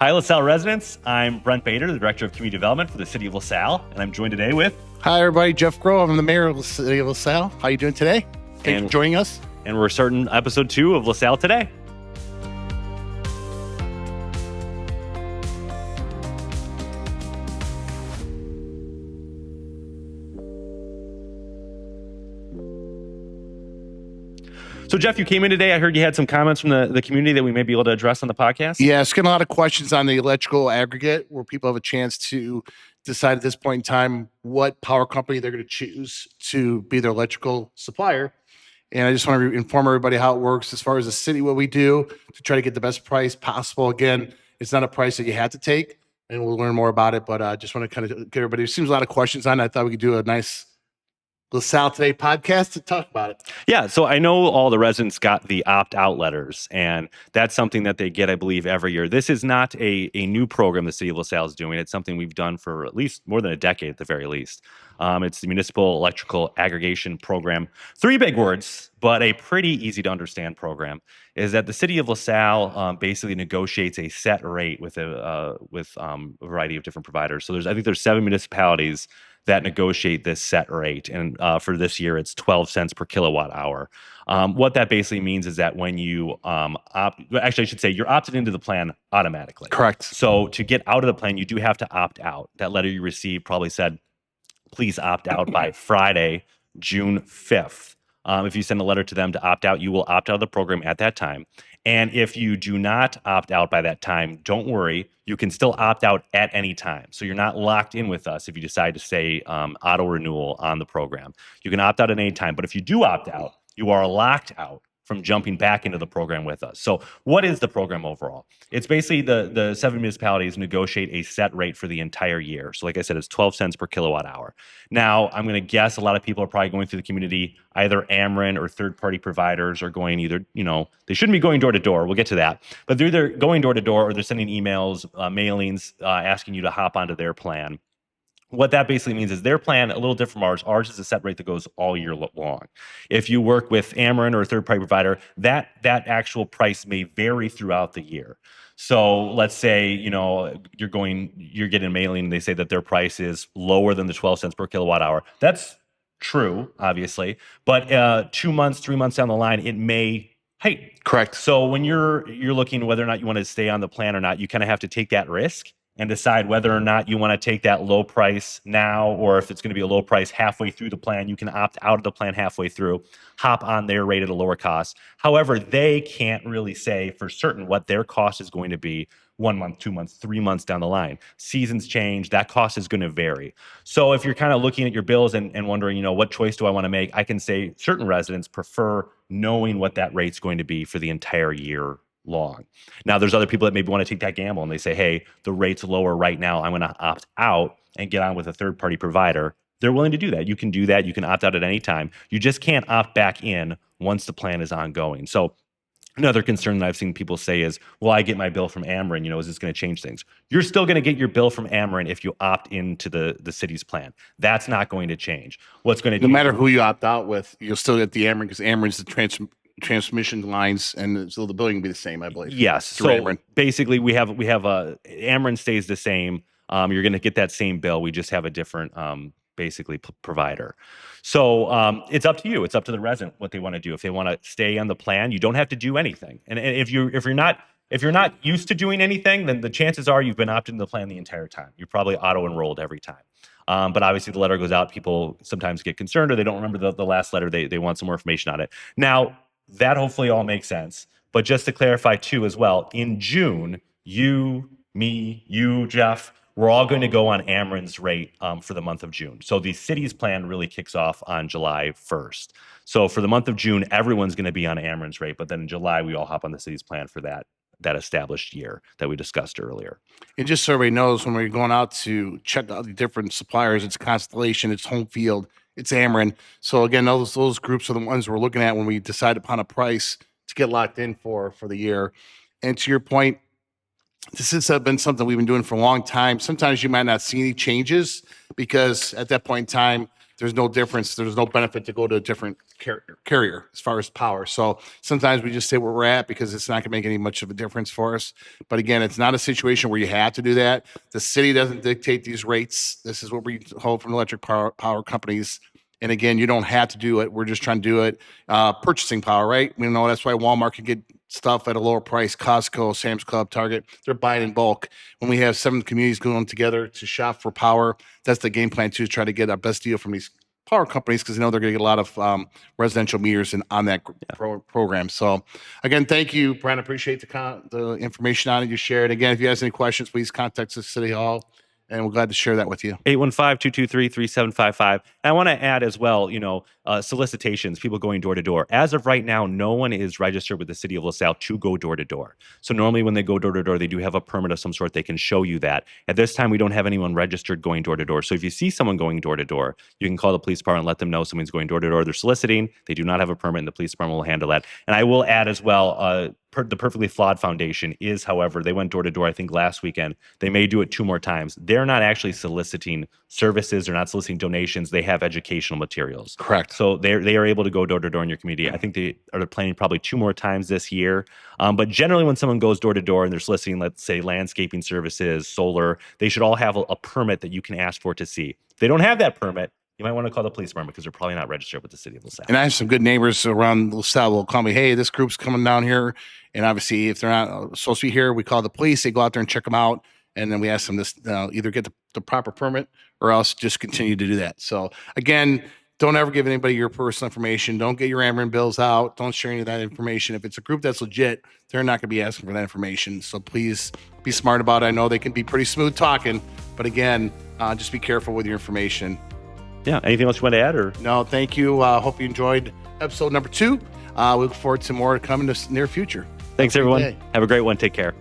Hi, LaSalle residents. I'm Brent Bader, the Director of Community Development for the City of LaSalle, and I'm joined today with... Hi, everybody. Jeff Grove. I'm the Mayor of the City of LaSalle. How are you doing today? Thanks for joining us. And we're starting episode 2 of LaSalle Today. So, Jeff, you came in today. I heard you had some comments from the community that we may be able to address on the podcast. Yeah, it's getting a lot of questions on the electrical aggregate where people have a chance to decide at this point in time what power company they're going to choose to be their electrical supplier. And I just want to inform everybody how it works as far as the city, what we do to try to get the best price possible. Again, it's not a price that you have to take, and we'll learn more about it. But I just want to kind of get everybody, there seems a lot of questions on it. I thought we could do a nice LaSalle Today podcast to talk about it. Yeah, so I know all the residents got the opt-out letters, and that's something that they get, I believe, every year. This is not a new program the City of LaSalle is doing. It's something we've done for at least more than a decade at the very least. It's the Municipal Electrical Aggregation Program. 3 big words, but a pretty easy to understand program is that the City of LaSalle basically negotiates a set rate with a variety of different providers. So I think there's 7 municipalities that negotiate this set rate. And for this year, it's 12 cents per kilowatt hour. What that basically means is that when you actually, I should say you're opted into the plan automatically. Correct. So to get out of the plan, you do have to opt out. That letter you received probably said, please opt out by Friday, June 5th. If you send a letter to them to opt out, you will opt out of the program at that time. And if you do not opt out by that time, don't worry, you can still opt out at any time. So you're not locked in with us if you decide to say auto renewal on the program. You can opt out at any time, but if you do opt out, you are locked out from jumping back into the program with us. So what is the program overall? It's basically the 7 municipalities negotiate a set rate for the entire year. So like I said, it's 12 cents per kilowatt hour. Now, I'm going to guess a lot of people are probably going through the community, either Ameren or third-party providers are going either, they shouldn't be going door to door. We'll get to that. But they're either going door to door or they're sending emails, mailings, asking you to hop onto their plan. What that basically means is their plan, a little different from ours. Ours is a set rate that goes all year long. If you work with Ameren or a third-party provider, that actual price may vary throughout the year. So let's say, you're getting a mailing and they say that their price is lower than the 12 cents per kilowatt hour. That's true, obviously. But 2 months, 3 months down the line, it may heighten. Correct. So when you're looking whether or not you want to stay on the plan or not, you kind of have to take that risk and decide whether or not you want to take that low price now, or if it's going to be a low price halfway through the plan. You can opt out of the plan halfway through, hop on their rate at a lower cost. However, they can't really say for certain what their cost is going to be 1 month, 2 months, 3 months down the line. Seasons change, that cost is going to vary. So if you're kind of looking at your bills and wondering, what choice do I want to make? I can say certain residents prefer knowing what that rate's going to be for the entire year long. Now, there's other people that maybe want to take that gamble and they say, hey, the rate's lower right now. I'm going to opt out and get on with a third-party provider. They're willing to do that. You can do that. You can opt out at any time. You just can't opt back in once the plan is ongoing. So another concern that I've seen people say is, well, I get my bill from Ameren, is this going to change things? You're still going to get your bill from Ameren if you opt into the city's plan. That's not going to change. What's going to No matter who you opt out with, you'll still get the Ameren because Ameren's the transmission lines, and so the billing will be the same, I believe. Yes. So Ameren. Basically, we have Ameren stays the same. You're going to get that same bill. We just have a different provider. So it's up to you. It's up to the resident what they want to do. If they want to stay on the plan, you don't have to do anything. And if you're not used to doing anything, then the chances are you've been opted into the plan the entire time. You're probably auto enrolled every time. But obviously the letter goes out. People sometimes get concerned or they don't remember the last letter. They want some more information on it. Now, that hopefully all makes sense. But just to clarify too as well, in June, you, me, you, Jeff, we're all going to go on Ameren's rate for the month of June. So the city's plan really kicks off on July 1st. So for the month of June, everyone's going to be on Ameren's rate. But then in July, we all hop on the city's plan for that established year that we discussed earlier. And just so everybody knows, when we're going out to check out the different suppliers, it's Constellation, it's Home Field, it's Ameren. So again, those groups are the ones we're looking at when we decide upon a price to get locked in for the year. And to your point, this has been something we've been doing for a long time. Sometimes you might not see any changes because at that point in time, there's no difference. There's no benefit to go to a different carrier as far as power. So sometimes we just stay where we're at because it's not going to make any much of a difference for us. But again, it's not a situation where you have to do that. The city doesn't dictate these rates. This is what we hold from electric power companies. And again, you don't have to do it. We're just trying to do it. Purchasing power, right? We know that's why Walmart can get stuff at a lower price. Costco, Sam's Club, Target, they're buying in bulk. When we have 7 communities going together to shop for power, that's the game plan too, to try to get our best deal from these power companies because they know they're going to get a lot of residential meters on that program. So again, thank you, Brent. I appreciate the information on it you shared. Again, if you have any questions, please contact us at City Hall. And we're glad to share that with you. 815-223-3755. And I want to add as well, solicitations, people going door to door. As of right now, no one is registered with the city of LaSalle to go door to door. So normally when they go door to door, they do have a permit of some sort. They can show you that. At this time, we don't have anyone registered going door to door. So if you see someone going door to door, you can call the police department and let them know someone's going door to door. They're soliciting. They do not have a permit, and the police department will handle that. And I will add as well, the Perfectly Flawed Foundation is, however, they went door to door, I think, last weekend. They may do it 2 more times. They're not actually soliciting services. They're not soliciting donations. They have educational materials. Correct. So they are able to go door to door in your community. I think they are planning probably 2 more times this year. But generally, when someone goes door to door and they're soliciting, let's say, landscaping services, solar, they should all have a permit that you can ask for to see. If they don't have that permit, you might want to call the police department because they're probably not registered with the city of LaSalle. And I have some good neighbors around LaSalle will call me, hey, this group's coming down here. And obviously, if they're not supposed to be here, we call the police. They go out there and check them out. And then we ask them to either get the proper permit or else just continue to do that. So again, don't ever give anybody your personal information. Don't get your Ameren bills out. Don't share any of that information. If it's a group that's legit, they're not going to be asking for that information. So please be smart about it. I know they can be pretty smooth talking, but again, just be careful with your information. Yeah. Anything else you want to add? Or no, thank you. Hope you enjoyed episode number 2. We look forward to more to come in the near future. Thanks, everyone. Have a great one. Take care.